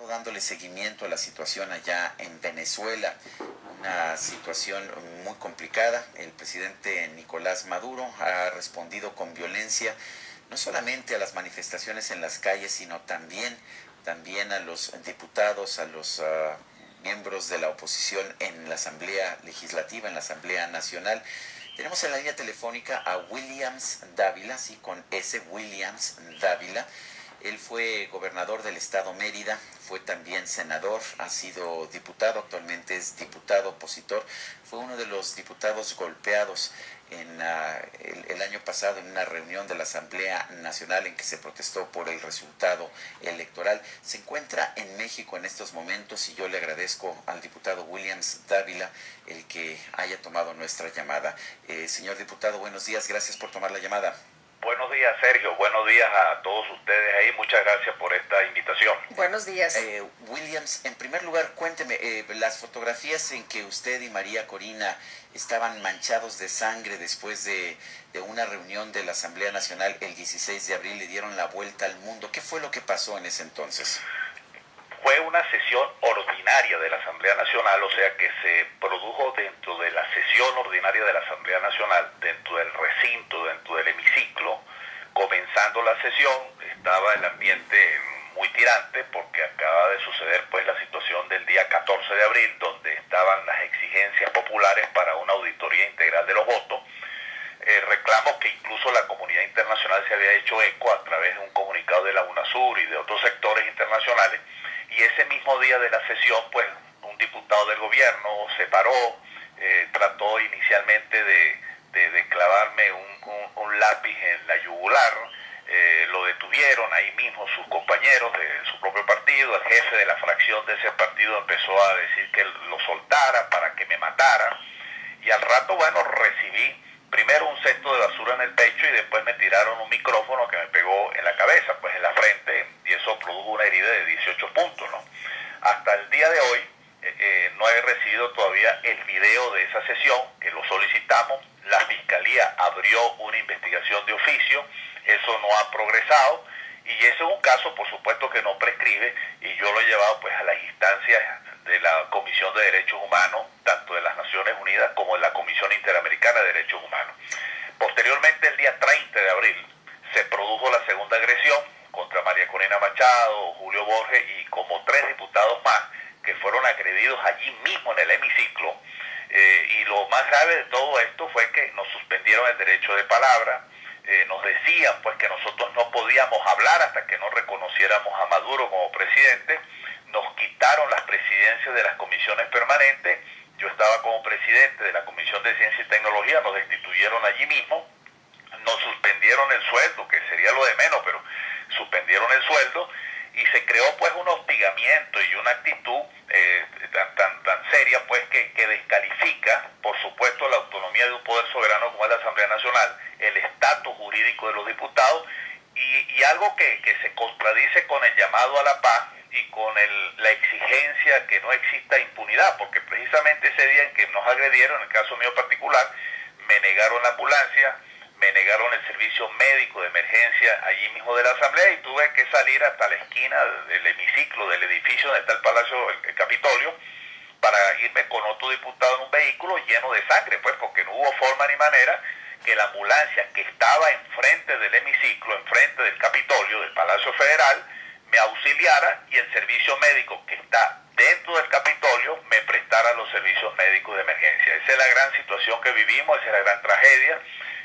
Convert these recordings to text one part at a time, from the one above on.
Dándole seguimiento a la situación allá en Venezuela, una situación muy complicada. El presidente Nicolás Maduro ha respondido con violencia, no solamente a las manifestaciones en las calles, sino también a los diputados, a los miembros de la oposición en la Asamblea Legislativa, en la Asamblea Nacional. Tenemos en la línea telefónica a Williams Dávila, sí, con S, Williams Dávila. Él fue gobernador del estado Mérida, fue también senador, ha sido diputado, actualmente es diputado opositor, fue uno de los diputados golpeados el año pasado en una reunión de la Asamblea Nacional en que se protestó por el resultado electoral. Se encuentra en México en estos momentos y yo le agradezco al diputado Williams Dávila el que haya tomado nuestra llamada. Señor diputado, buenos días, gracias por tomar la llamada. Buenos días, Sergio. Buenos días a todos ustedes ahí. Muchas gracias por esta invitación. Buenos días. Williams, en primer lugar, cuénteme, las fotografías en que usted y María Corina estaban manchados de sangre después de una reunión de la Asamblea Nacional el 16 de abril, le dieron la vuelta al mundo. ¿Qué fue lo que pasó en ese entonces? Fue una sesión ordinaria de la Asamblea Nacional, o sea que se produjo dentro de la sesión ordinaria de la Asamblea Nacional, dentro del recinto, dentro del hemiciclo. Comenzando la sesión, estaba el ambiente muy tirante porque acaba de suceder pues la situación del día 14 de abril, donde estaban las exigencias populares para una auditoría integral de los votos. Reclamos que incluso la comunidad internacional se había hecho eco a través de un comunicado de la UNASUR y de otros sectores internacionales. Y ese mismo día de la sesión, pues, un diputado del gobierno se paró, trató inicialmente de clavarme un lápiz en la yugular, lo detuvieron ahí mismo sus compañeros de su propio partido, el jefe de la fracción de ese partido empezó a decir que lo soltara para que me matara, y al rato, bueno, recibí primero un cesto de basura en el pecho y después me tiraron un micrófono que me pegó en la cabeza, pues en la frente, y eso produjo una herida de 18 puntos, ¿no? Hasta el día de hoy no he recibido todavía el video de esa sesión, que lo solicitamos. La Fiscalía abrió una investigación de oficio, eso no ha progresado, y ese es un caso, por supuesto, que no prescribe, y yo lo he llevado pues a las instancias de la Comisión de Derechos Humanos, tanto de las Naciones Unidas como de la Comisión Interamericana de Derechos Humanos. Posteriormente, el día 30 de abril, se produjo la segunda agresión contra María Corina Machado, Julio Borges y como 3 diputados más que fueron agredidos allí mismo en el hemiciclo. Y lo más grave de todo esto fue que nos suspendieron el derecho de palabra, nos decían pues que nosotros no podíamos hablar hasta que no reconociéramos a Maduro como presidente, nos quitaron las presidencias de las comisiones permanentes, yo estaba como presidente de la Comisión de Ciencia y Tecnología, nos destituyeron allí mismo, nos suspendieron el sueldo, que sería lo de menos, pero suspendieron el sueldo, y se creó pues un hostigamiento y una actitud tan seria pues que descalifica, por supuesto, la autonomía de un poder soberano como es la Asamblea Nacional, el estatus jurídico de los diputados, y algo que se contradice con el llamado a la paz y con la exigencia que no exista impunidad, porque precisamente ese día en que nos agredieron, en el caso mío particular, me negaron la ambulancia, me negaron el servicio médico de emergencia allí mismo de la Asamblea y tuve que salir hasta la esquina del hemiciclo del edificio donde está el Palacio, el Capitolio, para irme con otro diputado en un vehículo lleno de sangre, pues porque no hubo forma ni manera que la ambulancia que estaba enfrente del hemiciclo, enfrente del Capitolio, del Palacio Federal, me auxiliara y el servicio médico que está dentro del Capitolio me prestara los servicios médicos de emergencia. Esa es la gran situación que vivimos, esa es la gran tragedia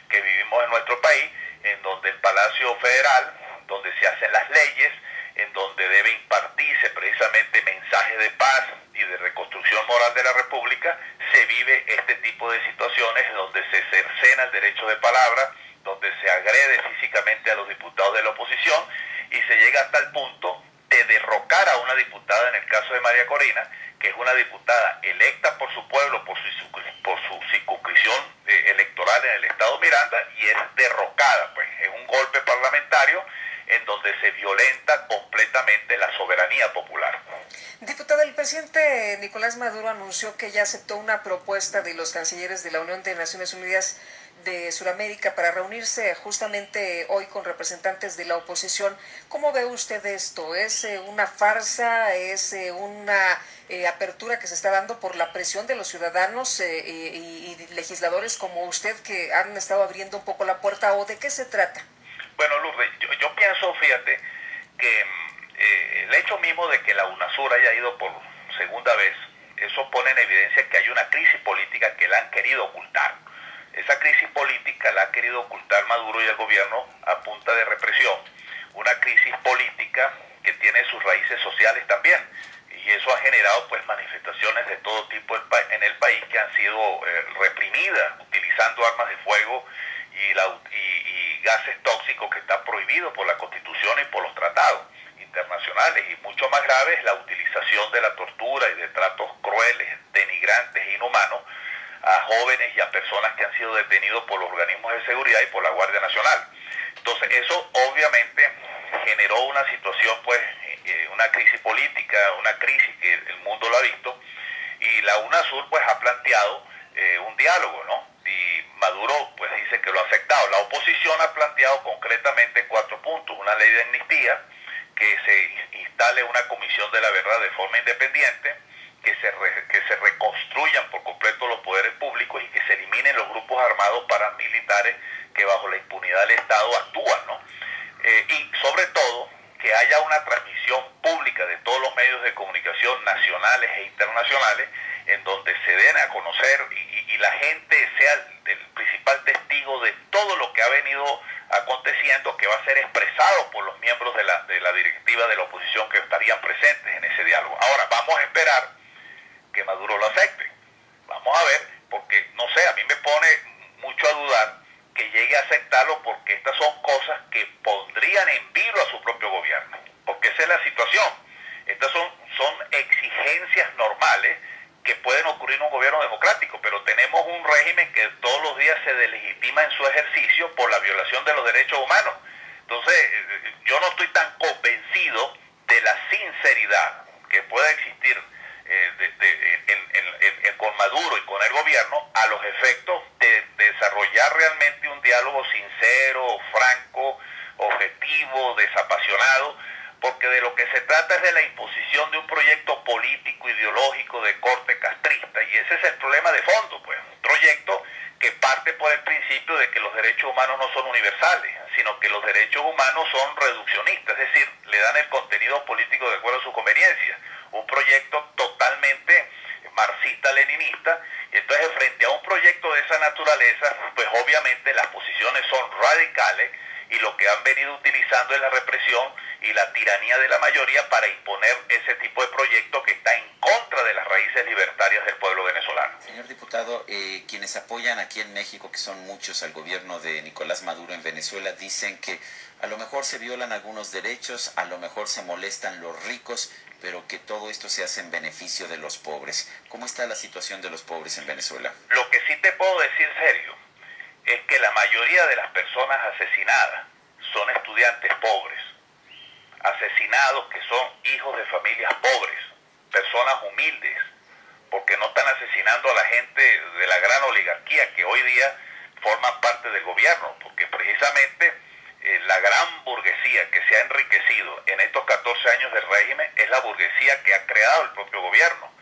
que vivimos en nuestro país, en donde el Palacio Federal, donde se hacen las leyes, en donde debe impartirse precisamente mensajes de paz y de reconstrucción moral de la República, se vive este tipo de situaciones donde se cercena el derecho de palabra, donde se agrede físicamente a los diputados de la oposición y se llega hasta el punto de derrocar a una diputada, en el caso de María Corina, que es una diputada electa por su pueblo, por su circunscripción electoral en el estado Miranda, y es derrocada, pues es un golpe parlamentario en donde se violenta completamente la soberanía popular. Diputado, el presidente Nicolás Maduro anunció que ya aceptó una propuesta de los cancilleres de la Unión de Naciones Unidas de Sudamérica para reunirse justamente hoy con representantes de la oposición. ¿Cómo ve usted esto? ¿Es una farsa? ¿Es una apertura que se está dando por la presión de los ciudadanos y legisladores como usted que han estado abriendo un poco la puerta? ¿O de qué se trata? Bueno, Lourdes, yo pienso, fíjate, que el hecho mismo de que la UNASUR haya ido por segunda vez, eso pone en evidencia que hay una crisis política que la han querido ocultar. Esa crisis política la ha querido ocultar Maduro y el gobierno a punta de represión. Una crisis política que tiene sus raíces sociales también. Y eso ha generado pues manifestaciones de todo tipo en el país que han sido reprimidas, utilizando armas de fuego y gases tóxicos que están prohibidos por la Constitución y por los tratados internacionales. Y mucho más grave es la utilización de la tortura y de tratos crueles, denigrantes e inhumanos a jóvenes y a personas que han sido detenidos por los organismos de seguridad y por la Guardia Nacional. Entonces eso obviamente generó una situación, pues una crisis política, una crisis que el mundo lo ha visto, y la UNASUR pues ha planteado un diálogo, ¿no? Y Maduro pues dice que lo ha aceptado. La oposición ha planteado concretamente 4 puntos: una ley de amnistía, que se instale una comisión de la verdad de forma independiente, que se reconstruyan por completo los poderes públicos y que se eliminen los grupos armados paramilitares que bajo la impunidad del Estado actúan, ¿no? Y sobre todo que haya una transmisión pública de todos los medios de comunicación nacionales e internacionales en donde se den a conocer y la gente sea el principal testigo de todo lo que ha venido aconteciendo, que va a ser expresado por los miembros de la directiva de la oposición que estarían presentes en ese diálogo. Ahora, vamos a esperar que Maduro lo acepte. Vamos a ver, porque no sé, a mí me pone mucho a dudar que llegue a aceptarlo, porque estas son cosas que pondrían en vilo a su propio gobierno, porque esa es la situación. Estas son exigencias normales que pueden ocurrir en un gobierno democrático, pero tenemos un régimen que todos los días se deslegitima en su ejercicio por la violación de los derechos humanos. Entonces, yo no estoy tan convencido de la sinceridad que pueda existir con Maduro y con el gobierno a los efectos de desarrollar realmente un diálogo sincero, franco, objetivo, desapasionado, porque de lo que se trata es de la imposición de un proyecto político, ideológico de corte castrista, y ese es el problema de fondo, pues, un proyecto que parte por el principio de que los derechos humanos no son universales, sino que los derechos humanos son reduccionistas, es decir, le dan el contenido político de acuerdo a su conveniencia. Un proyecto totalmente marxista-leninista, y entonces frente a un proyecto de esa naturaleza, pues obviamente las posiciones son radicales, y lo que han venido utilizando es la represión y la tiranía de la mayoría para imponer ese tipo de proyecto que está en contra de las raíces libertarias del pueblo venezolano. Señor diputado, quienes apoyan aquí en México, que son muchos, al gobierno de Nicolás Maduro en Venezuela, dicen que a lo mejor se violan algunos derechos, a lo mejor se molestan los ricos, pero que todo esto se hace en beneficio de los pobres. ¿Cómo está la situación de los pobres en Venezuela? Lo que sí te puedo decir serio es que la mayoría de las personas asesinadas son estudiantes pobres, asesinados que son hijos de familias pobres, personas humildes, porque no están asesinando a la gente de la gran oligarquía que hoy día forman parte del gobierno, porque precisamente la gran burguesía que se ha enriquecido en estos 14 años del régimen es la burguesía que ha creado el propio gobierno.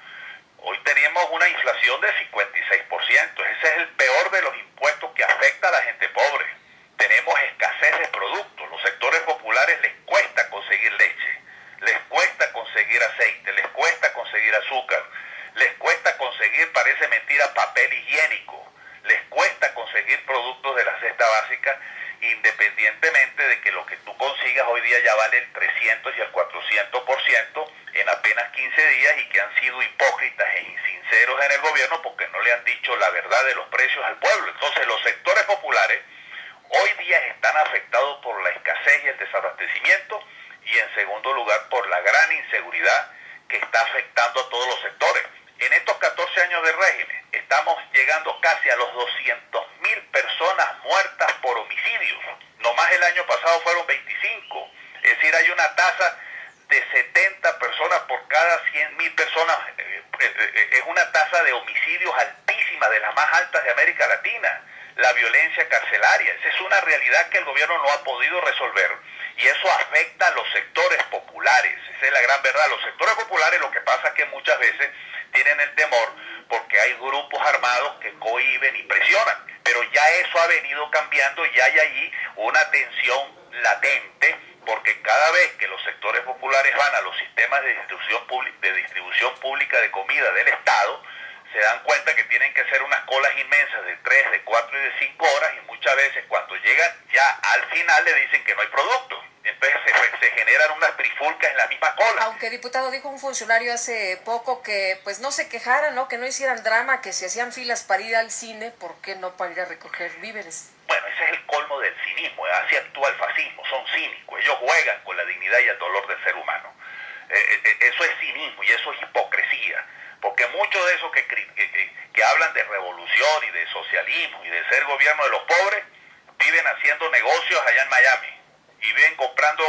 Hoy tenemos una inflación de 56%, ese es el peor de los impuestos que afecta a la gente pobre. Tenemos escasez de productos, los sectores populares les cuesta conseguir leche, les cuesta conseguir aceite, les cuesta conseguir azúcar, les cuesta conseguir, parece mentira, papel higiénico, les cuesta conseguir productos de la cesta básica, independientemente de que lo que tú consigas hoy día ya vale el 300 y el 400% en apenas 15 días, y que han sido hipócritas e insinceros en el gobierno porque no le han dicho la verdad de los precios al pueblo. Entonces los sectores populares hoy día están afectados por la escasez y el desabastecimiento, y en segundo lugar por la gran inseguridad que está afectando a todos los sectores. En estos 14 años de régimen estamos llegando casi a los 200.000 personas muertas por homicidios. Nomás el año pasado fueron 25. Es decir, hay una tasa de 70 personas por cada 100.000 personas. Es una tasa de homicidios altísima, de las más altas de América Latina. la violencia carcelaria. Esa es una realidad que el gobierno no ha podido resolver y eso afecta a los sectores populares. Esa es la gran verdad. Los sectores populares, lo que pasa es que muchas veces tienen el temor porque hay grupos armados que cohíben y presionan, pero ya eso ha venido cambiando y hay allí una tensión latente, porque cada vez que los sectores populares van a los sistemas de distribución pública de comida del Estado, se dan cuenta que tienen que hacer unas colas inmensas de 3, de 4 y de 5 horas, y muchas veces cuando llegan ya al final le dicen que no hay producto. Entonces se generan unas trifulcas en la misma cola. Aunque, diputado, dijo un funcionario hace poco que pues no se quejaran, ¿no? Que no hicieran drama, que si hacían filas para ir al cine, ¿por qué no para ir a recoger víveres? Bueno, ese es el colmo del cinismo, así actúa el fascismo, son cínicos, ellos juegan con la dignidad y el dolor del ser humano. Eso es cinismo y eso es hipocresía, porque muchos de esos que hablan de revolución y de socialismo y de ser gobierno de los pobres, viven haciendo negocios allá en Miami y viven comprando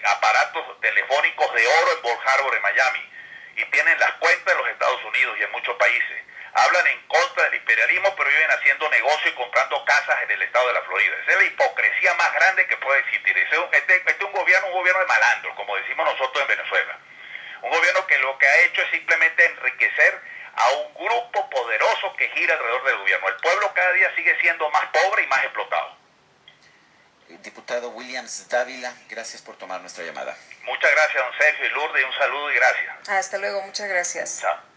aparatos telefónicos de oro en Bal Harbour en Miami y tienen las cuentas de los Estados Unidos y en muchos países. Hablan en contra del imperialismo, pero viven haciendo negocio y comprando casas en el estado de la Florida. Esa es la hipocresía más grande que puede existir. Este es un gobierno de malandros, como decimos nosotros en Venezuela. Un gobierno que lo que ha hecho es simplemente enriquecer a un grupo poderoso que gira alrededor del gobierno. El pueblo cada día sigue siendo más pobre y más explotado. Diputado Williams Dávila, gracias por tomar nuestra llamada. Muchas gracias, don Sergio y Lourdes, un saludo y gracias. Hasta luego, muchas gracias. Chao.